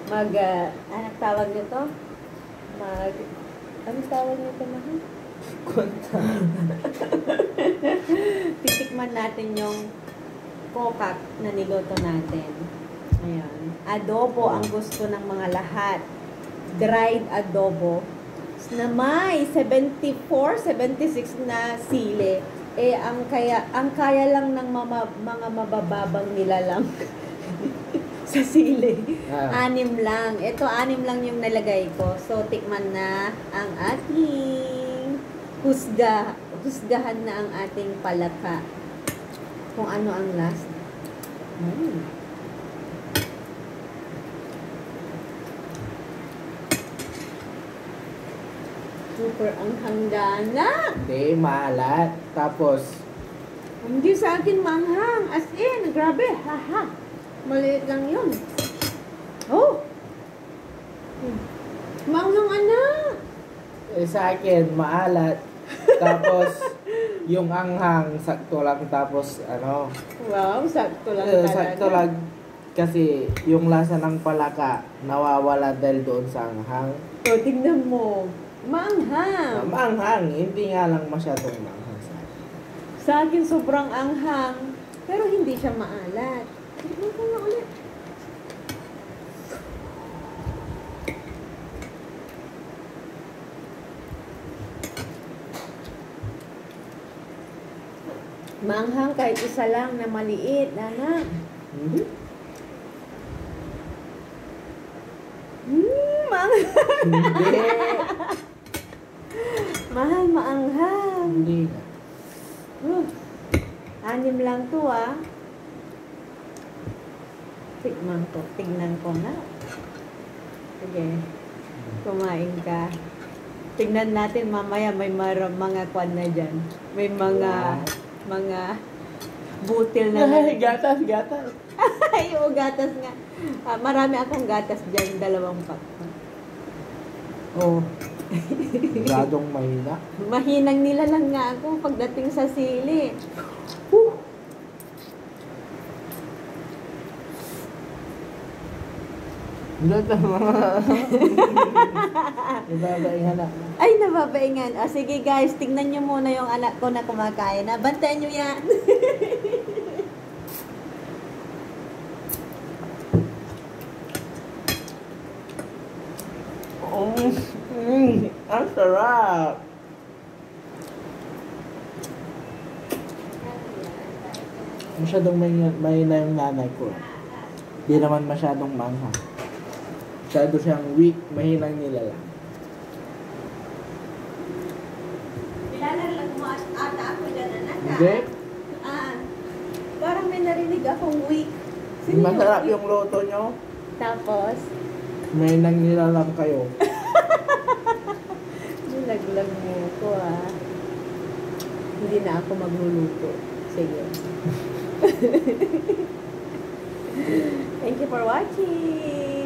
anong tawag nito? Anong tawag nito, mahal? Kunta. Titikman natin yung kokak na niluto natin. Ayan. Adobo ang gusto ng mga lahat. Dried adobo na may 74, 76 na sili. Ang kaya lang ng mga mabababang nilalang sa sili. 6 lang. Ito 6 lang yung nalagay ko. So tikman na ang ating husgahan na ang ating palaka. Kung ano ang last. Super ang hanggana. Hindi, maalat. Tapos, Hindi sa akin manghang. As in, grabe. Haha. Maliit lang yun. Oh! Manghang anak. sa akin, maalat. Tapos, yung anghang, sakto lang. Tapos, ano, Wow, sakto lang talaga. sakto lang. Kasi, yung lasa ng palaka, nawawala dahil doon sa anghang. O, tignan mo. Maanghang. Maanghang, hindi nga lang masyadong maanghang sa akin. Sa akin, sobrang anghang. Pero hindi siya maalat. Tignan ko na ulit. Maanghang kahit isa lang na maliit, anak. Hindi. Maanghang. Hindi. Mahal, maanghang. Hindi nga. 6 lang to, ah. Tignan ko na. Sige. Kumain ka. Tignan natin mamaya may mga kwan na dyan. May mga butil na. Ay, gatas. Ay, o gatas nga. Marami akong gatas dyan, 2 pack. Oh. Gradong mahina. Mahinang nilalang nga ako pagdating sa sili. Whew. Ibabaingan na. Ay, nababaingan. Sige guys, tingnan nyo muna yung anak ko na kumakain. Bantayan nyo yan. Ang sarap. Masyadong mahina yung nanay ko. Di naman masyadong manghang. Masyado siyang weak, mahinang nilalang. Nilalag mo ata ako dyan, anak. Hindi. Parang may narinig akong weak. Masarap yung loto nyo. Tapos, Mahinang nilalang kayo. nilaglag mo ko, Hindi na ako magluluto. Sige. Thank you for watching.